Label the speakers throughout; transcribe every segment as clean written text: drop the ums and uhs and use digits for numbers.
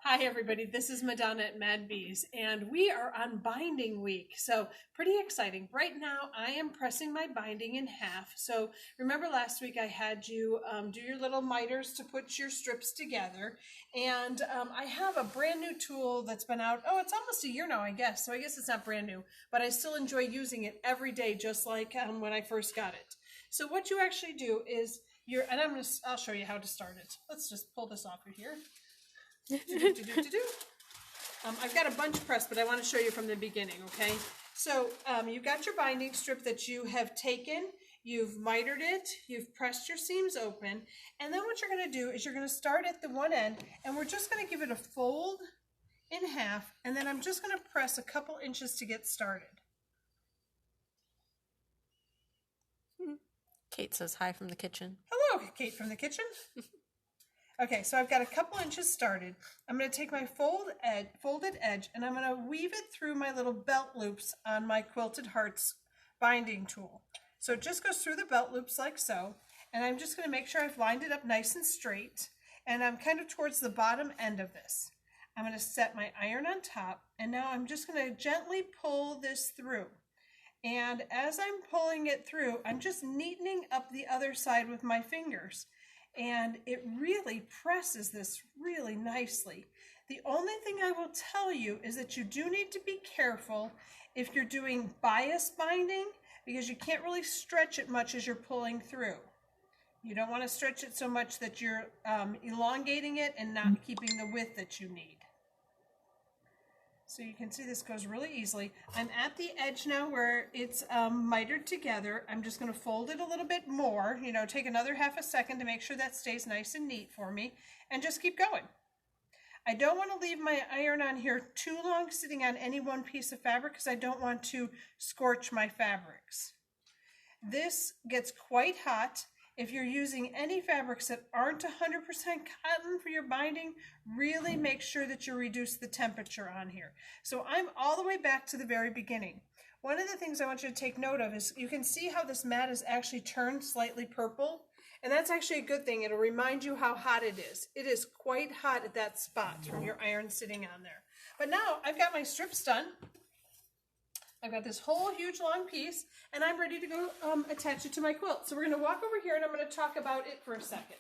Speaker 1: Hi everybody, this is MaDonna at Mad Bees, and we are on binding week, so pretty exciting. Right now I am pressing my binding in half. So remember last week I had you do your little miters to put your strips together, and I have a brand new tool that's been out, it's almost a year now I guess, so I guess it's not brand new, but I still enjoy using it every day just like when I first got it. So what you actually do is, I'll show you how to start it. Let's just pull this off of here. I've got a bunch pressed, but I want to show you from the beginning, okay? So you've got your binding strip that you have taken, you've mitered it, you've pressed your seams open, and then what you're going to do is you're going to start at the one end, and we're just going to give it a fold in half, and then I'm just going to press a couple inches to get started.
Speaker 2: Kate says hi from the kitchen.
Speaker 1: Hello, Kate from the kitchen. Okay, so I've got a couple inches started. I'm going to take my folded edge and I'm going to weave it through my little belt loops on my Quilted Hearts binding tool. So it just goes through the belt loops like so, and I'm just going to make sure I've lined it up nice and straight, and I'm kind of towards the bottom end of this. I'm going to set my iron on top, and now I'm just going to gently pull this through. And as I'm pulling it through, I'm just neatening up the other side with my fingers. And it really presses this really nicely. The only thing I will tell you is that you do need to be careful if you're doing bias binding, because you can't really stretch it much as you're pulling through. You don't want to stretch it so much that you're elongating it and not keeping the width that you need. So you can see this goes really easily. I'm at the edge now where it's mitered together. I'm just going to fold it a little bit more, take another half a second to make sure that stays nice and neat for me, and just keep going. I don't want to leave my iron on here too long sitting on any one piece of fabric because I don't want to scorch my fabrics. This gets quite hot. If you're using any fabrics that aren't 100% cotton for your binding, really make sure that you reduce the temperature on here. So I'm all the way back to the very beginning. One of the things I want you to take note of is you can see how this mat is actually turned slightly purple, and that's actually a good thing. It'll remind you how hot it is. It is quite hot at that spot from your iron sitting on there. But now I've got my strips done. I've got this whole huge long piece, and I'm ready to go attach it to my quilt. So we're going to walk over here, and I'm going to talk about it for a second.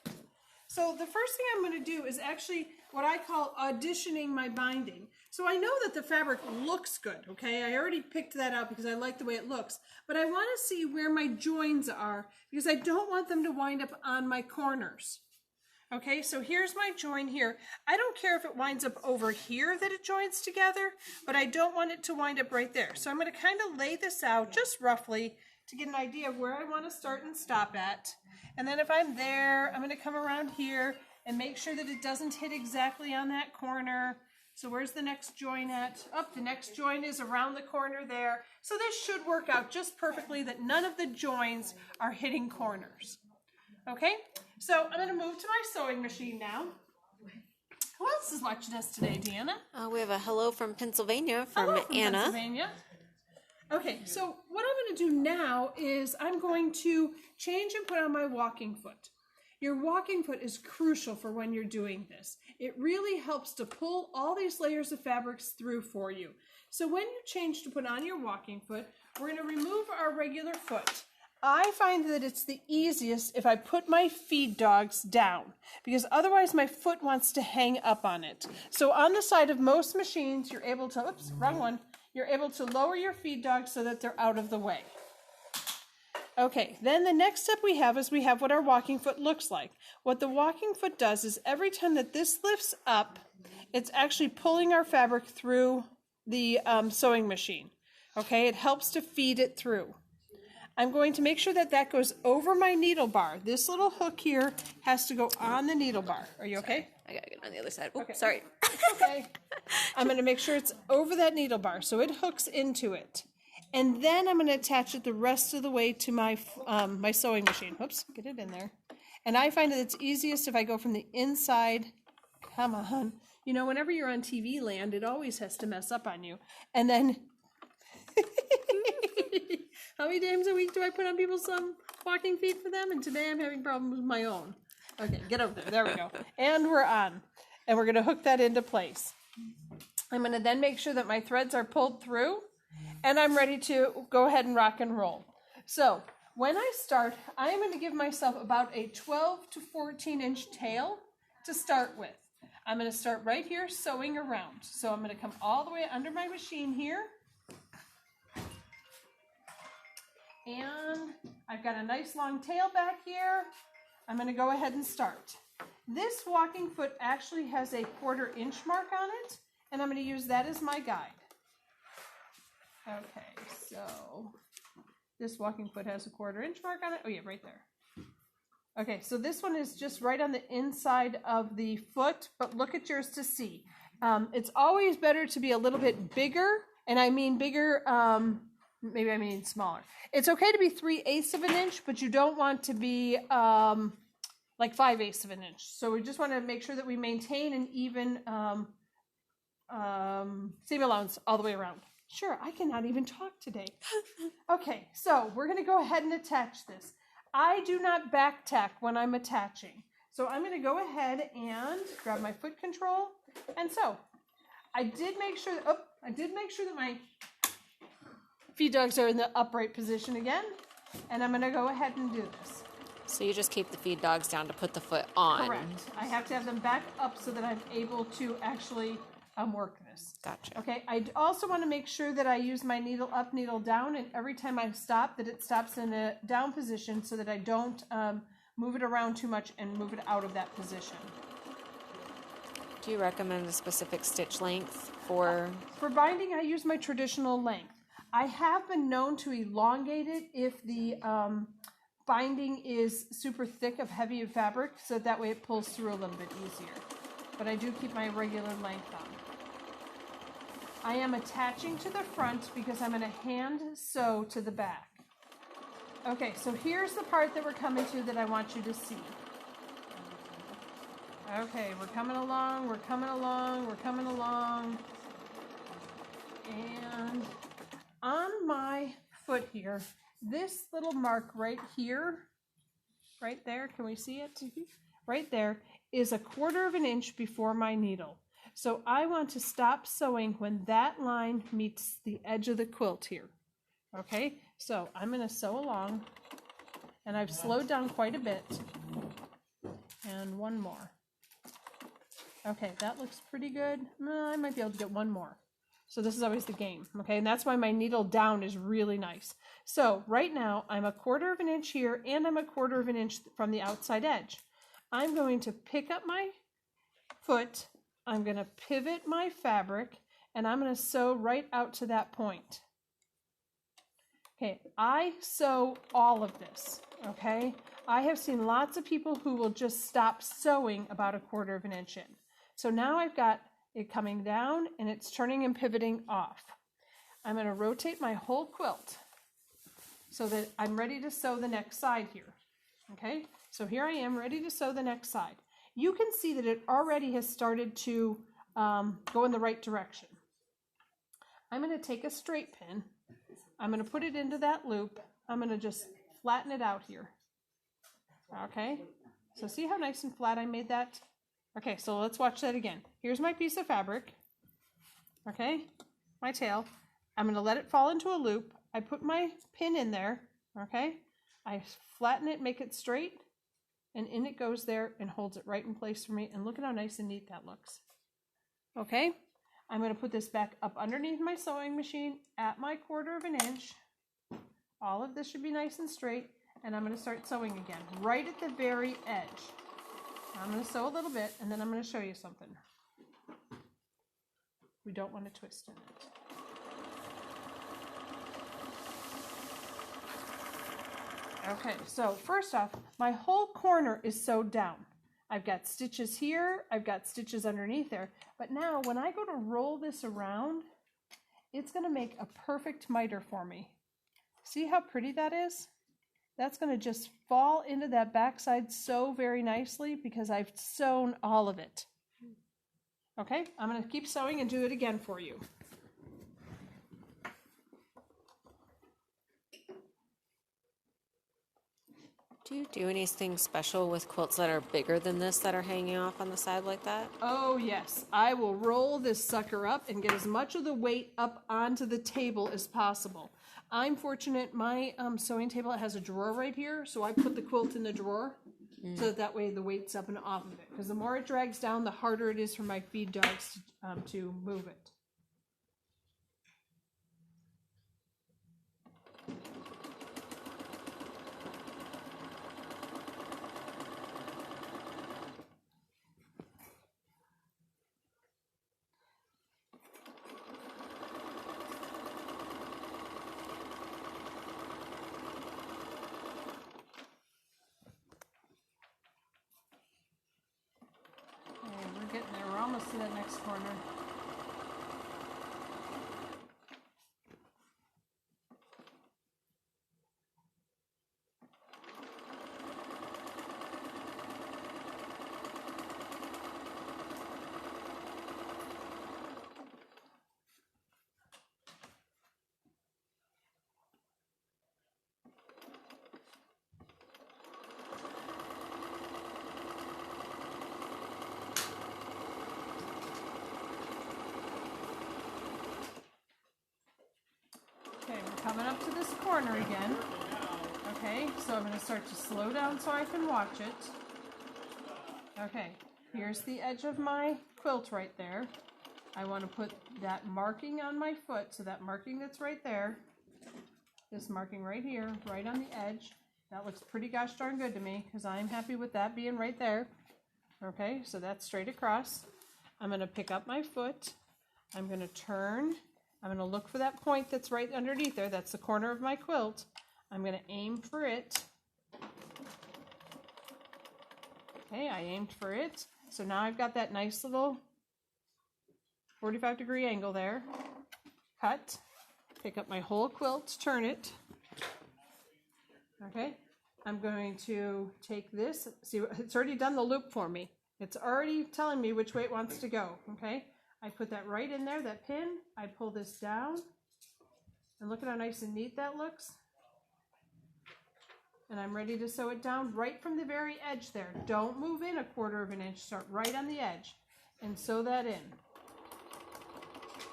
Speaker 1: So the first thing I'm going to do is actually what I call auditioning my binding. So I know that the fabric looks good, okay? I already picked that out because I like the way it looks. But I want to see where my joins are because I don't want them to wind up on my corners. Okay, so here's my join here. I don't care if it winds up over here that it joins together, but I don't want it to wind up right there. So I'm going to kind of lay this out just roughly to get an idea of where I want to start and stop at. And then if I'm there, I'm going to come around here and make sure that it doesn't hit exactly on that corner. So where's the next join at? Oh, the next join is around the corner there. So this should work out just perfectly that none of the joins are hitting corners. Okay, so I'm going to move to my sewing machine now. Who else is watching us today, Deanna?
Speaker 2: We have a hello from Pennsylvania from
Speaker 1: Hello from
Speaker 2: Anna.
Speaker 1: Pennsylvania. Okay, so what I'm going to do now is I'm going to change and put on my walking foot. Your walking foot is crucial for when you're doing this. It really helps to pull all these layers of fabrics through for you. So when you change to put on your walking foot, we're going to remove our regular foot. I find that it's the easiest if I put my feed dogs down because otherwise my foot wants to hang up on it. So on the side of most machines, you're able to, oops, wrong one. You're able to lower your feed dogs so that they're out of the way. Okay, then the next step we have is we have what our walking foot looks like. What the walking foot does is every time that this lifts up, it's actually pulling our fabric through the sewing machine. Okay, it helps to feed it through. I'm going to make sure that that goes over my needle bar. This little hook here has to go on the needle bar. Are you okay?
Speaker 2: I gotta get on the other side. Oops,
Speaker 1: okay.
Speaker 2: Sorry.
Speaker 1: Okay. I'm going to make sure it's over that needle bar so it hooks into it. And then I'm going to attach it the rest of the way to my my sewing machine. Whoops, get it in there. And I find that it's easiest if I go from the inside. Come on. You know, whenever you're on TV land, it always has to mess up on you. And then... How many times a week do I put on people's walking feet for them? And today I'm having problems with my own. Okay, get over there. There we go. And we're on. and we're going to hook that into place. I'm going to then make sure that my threads are pulled through, and I'm ready to go ahead and rock and roll. So when I start, I am going to give myself about a 12 to 14 inch tail to start with. I'm going to start right here sewing around. So I'm going to come all the way under my machine here. And I've got a nice long tail back here. I'm going to go ahead and start. This walking foot actually has a 1/4 inch mark on it, and I'm going to use that as my guide. Okay, so this walking foot has a 1/4 inch mark on it. Oh yeah, right there. Okay, so this one is just right on the inside of the foot, but look at yours to see. It's always better to be a little bit bigger, and I mean bigger, maybe I mean smaller. It's okay to be 3/8 of an inch, but you don't want to be like 5/8 of an inch. So we just want to make sure that we maintain an even seam allowance all the way around. Sure, I cannot even talk today. Okay, so we're going to go ahead and attach this. I do not back tack when I'm attaching. So I'm going to go ahead and grab my foot control and sew. I did make sure that my feed dogs are in the upright position again, and I'm going to go ahead and do this.
Speaker 2: So you just keep the feed dogs down to put the foot on.
Speaker 1: Correct. I have to have them back up so that I'm able to actually work this.
Speaker 2: Gotcha.
Speaker 1: Okay, I also want to make sure that I use my needle up, needle down, and every time I stop, that it stops in a down position so that I don't move it around too much and move it out of that position.
Speaker 2: Do you recommend a specific stitch length for?
Speaker 1: For binding, I use my traditional length. I have been known to elongate it if the binding is super thick of heavy fabric, so that way it pulls through a little bit easier. But I do keep my regular length on. I am attaching to the front because I'm going to hand sew to the back. Okay, so here's the part that we're coming to that I want you to see. Okay, we're coming along, we're coming along, we're coming along. And on my foot here, this little mark right here, right there, can we see it? Right there is a 1/4 of an inch before my needle. So I want to stop sewing when that line meets the edge of the quilt here. Okay, so I'm going to sew along, and I've slowed down quite a bit. And one more. Okay, that looks pretty good. I might be able to get one more. So this is always the game, okay? And that's why my needle down is really nice. So right now, I'm a 1/4 of an inch here, and I'm a 1/4 of an inch from the outside edge. I'm going to pick up my foot, I'm going to pivot my fabric, and I'm going to sew right out to that point. Okay, I sew all of this, okay? I have seen lots of people who will just stop sewing about a 1/4 of an inch in. So now I've got it coming down, and it's turning and pivoting off. I'm going to rotate my whole quilt so that I'm ready to sew the next side here, okay? So here I am ready to sew the next side. You can see that it already has started to go in the right direction. I'm going to take a straight pin. I'm going to put it into that loop. I'm going to just flatten it out here. Okay, so see how nice and flat I made that? Okay, so let's watch that again. Here's my piece of fabric. Okay, my tail. I'm going to let it fall into a loop. I put my pin in there. Okay, I flatten it, make it straight, and in it goes there and holds it right in place for me. And look at how nice and neat that looks. Okay, I'm going to put this back up underneath my sewing machine at my 1/4 of an inch. All of this should be nice and straight, and I'm going to start sewing again right at the very edge. I'm going to sew a little bit, and then I'm going to show you something. We don't want to twist in it. Okay, so first off, my whole corner is sewed down. I've got stitches here, I've got stitches underneath there, but now when I go to roll this around, it's going to make a perfect miter for me. See how pretty that is? That's going to just fall into that backside so very nicely because I've sewn all of it. Okay, I'm going to keep sewing and do it again for you.
Speaker 2: Do you do anything special with quilts that are bigger than this that are hanging off on the side like that?
Speaker 1: Oh yes, I will roll this sucker up and get as much of the weight up onto the table as possible. I'm fortunate, my sewing table has a drawer right here, so I put the quilt in the drawer so that way the weight's up and off of it. Because the more it drags down, the harder it is for my feed dogs to move it. Getting there. We're almost to that next corner. Okay, we're coming up to this corner again. Okay, so I'm going to start to slow down so I can watch it. Okay, here's the edge of my quilt right there. I want to put that marking on my foot, so that marking that's right there, this marking right here, right on the edge, that looks pretty gosh darn good to me, because I'm happy with that being right there. Okay, so that's straight across. I'm going to pick up my foot. I'm going to turn. I'm going to look for that point that's right underneath there. That's the corner of my quilt. I'm going to aim for it. Okay, I aimed for it. So now I've got that nice little 45-degree angle there. Cut. Pick up my whole quilt, turn it. Okay, I'm going to take this. See, it's already done the loop for me. It's already telling me which way it wants to go. Okay, I put that right in there, that pin. I pull this down. And look at how nice and neat that looks. And I'm ready to sew it down right from the very edge there. Don't move in 1/4 of an inch. Start right on the edge and sew that in.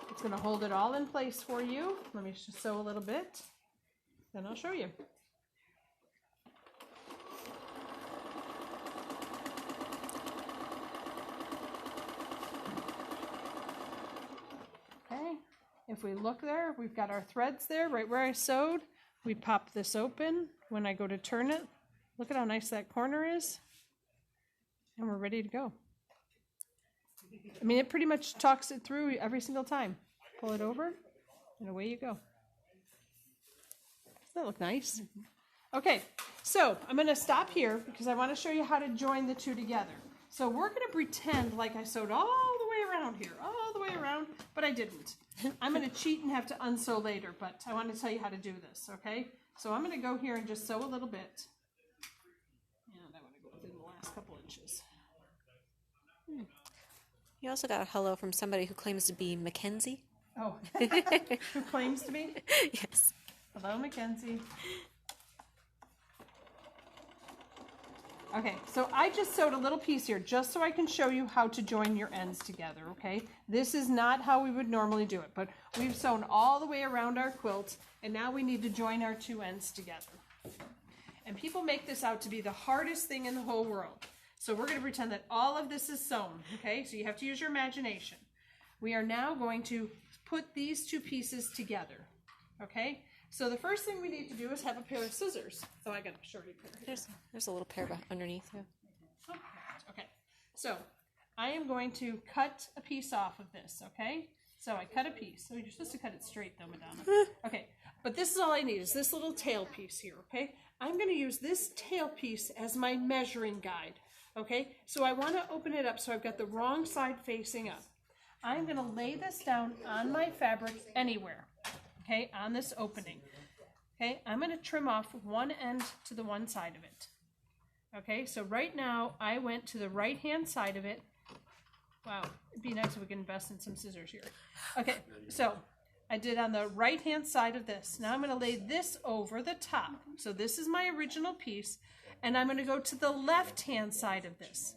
Speaker 1: It's going to hold it all in place for you. Let me just sew a little bit, then I'll show you. Okay, if we look there, we've got our threads there right where I sewed. We pop this open. When I go to turn it, look at how nice that corner is. And we're ready to go. I mean, it pretty much talks it through every single time. Pull it over, and away you go. Does that look nice? Okay, so I'm going to stop here because I want to show you how to join the two together. So we're going to pretend like I sewed all the way around here, all the way around, but I didn't. I'm going to cheat and have to unsew later, but I want to tell you how to do this, okay? So I'm going to go here and just sew a little bit. And I want to go within the last couple inches.
Speaker 2: You also got a hello from somebody who claims to be Mackenzie.
Speaker 1: Oh, who claims to be?
Speaker 2: Yes.
Speaker 1: Hello, Mackenzie. Okay, so I just sewed a little piece here just so I can show you how to join your ends together, okay? This is not how we would normally do it, but we've sewn all the way around our quilt, and now we need to join our two ends together. And people make this out to be the hardest thing in the whole world. So we're going to pretend that all of this is sewn, okay? So you have to use your imagination. We are now going to put these two pieces together, okay? So the first thing we need to do is have a pair of scissors. Oh, I got a shorty pair here.
Speaker 2: There's a little pair underneath here.
Speaker 1: Okay, so I am going to cut a piece off of this, okay? So I cut a piece. So you're supposed to cut it straight though, MaDonna. Okay, but this is all I need is this little tail piece here, okay? I'm going to use this tail piece as my measuring guide, okay? So I want to open it up so I've got the wrong side facing up. I'm going to lay this down on my fabric anywhere, okay, on this opening. Okay, I'm going to trim off one end to the one side of it. Okay, so right now I went to the right hand side of it. Wow, it'd be nice if we could invest in some scissors here. Okay, so I did on the right hand side of this. Now I'm going to lay this over the top. So this is my original piece, and I'm going to go to the left-hand side of this.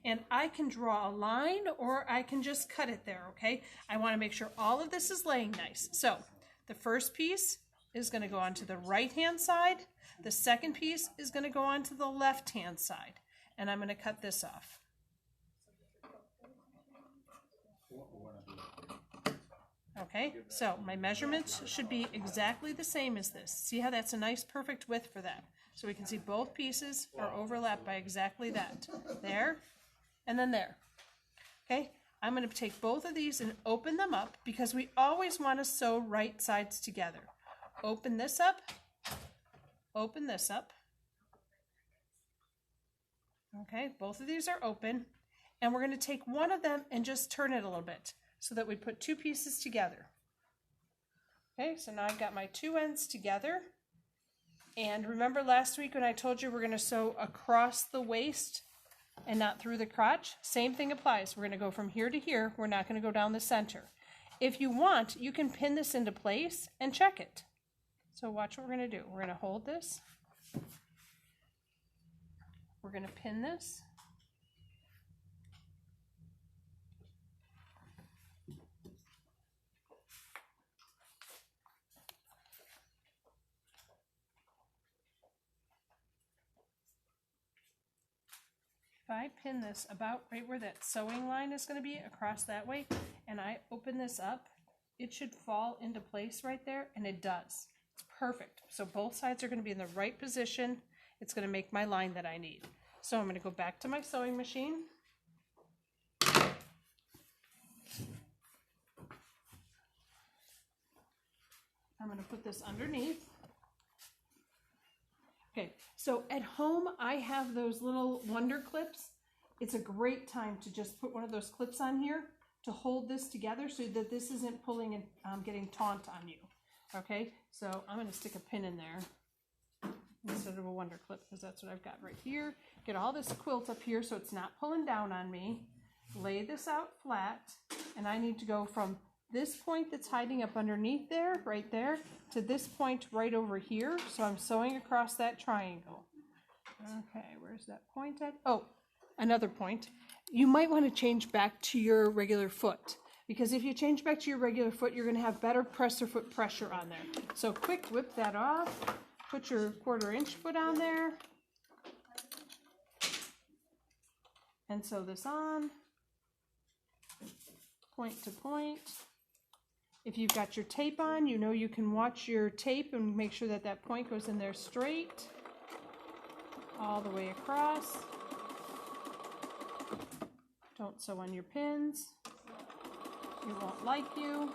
Speaker 1: And I can draw a line or I can just cut it there, okay? I want to make sure all of this is laying nice. So the first piece is going to go onto the right-hand side. The second piece is going to go onto the left-hand side. And I'm going to cut this off. Okay, so my measurements should be exactly the same as this. See how that's a nice perfect width for that. So we can see both pieces are overlapped by exactly that. There, and then there. Okay, I'm going to take both of these and open them up because we always want to sew right sides together. Open this up, open this up. Okay, both of these are open, and we're going to take one of them and just turn it a little bit so that we put two pieces together. Okay, so now I've got my two ends together. And remember last week when I told you we're going to sew across the waist and not through the crotch? Same thing applies. We're going to go from here to here. We're not going to go down the center. If you want, you can pin this into place and check it. So watch what we're going to do. We're going to hold this. We're going to pin this. If I pin this about right where that sewing line is going to be across that way, and I open this up, it should fall into place right there, and it does. It's perfect. So both sides are going to be in the right position. It's going to make my line that I need. So I'm going to go back to my sewing machine. I'm going to put this underneath. Okay, so at home I have those little wonder clips. It's a great time to just put one of those clips on here to hold this together so that this isn't pulling and getting taut on you. Okay, so I'm going to stick a pin in there instead of a wonder clip because that's what I've got right here. Get all this quilt up here so it's not pulling down on me. Lay this out flat, and I need to go from this point that's hiding up underneath there, right there, to this point right over here. So I'm sewing across that triangle. Okay, where's that point at? Oh, another point. You might want to change back to your regular foot, because if you change back to your regular foot, you're going to have better presser foot pressure on there. So quick whip that off. Put your 1/4 inch foot on there. And sew this on. Point to point. If you've got your tape on, you know you can watch your tape and make sure that that point goes in there straight, all the way across. Don't sew on your pins. It won't like you.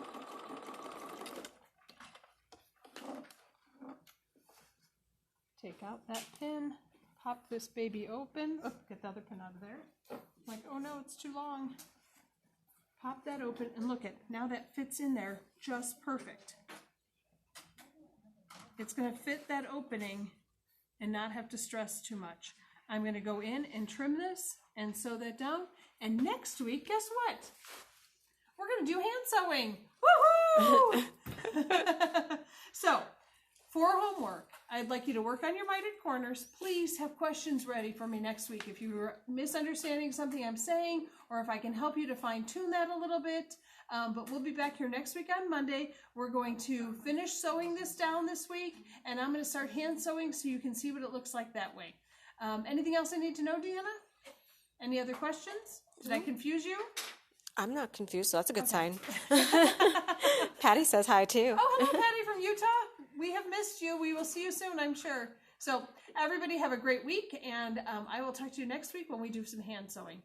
Speaker 1: Take out that pin, pop this baby open. Oh, get the other pin out of there. Like, oh no, it's too long. Pop that open and look at, now that fits in there just perfect. It's going to fit that opening and not have to stress too much. I'm going to go in and trim this and sew that down. And next week, guess what? We're going to do hand sewing. Woohoo! So, for homework, I'd like you to work on your mitered corners. Please have questions ready for me next week. If you're misunderstanding something I'm saying, or if I can help you to fine tune that a little bit. But we'll be back here next week on Monday. We're going to finish sewing this down this week, and I'm going to start hand sewing so you can see what it looks like that way. Anything else I need to know, Deanna? Any other questions? Did I confuse you?
Speaker 2: I'm not confused, so that's a good sign. Patty says hi too.
Speaker 1: Oh, hello, Patty from Utah. We have missed you. We will see you soon, I'm sure. So everybody have a great week, and I will talk to you next week when we do some hand sewing.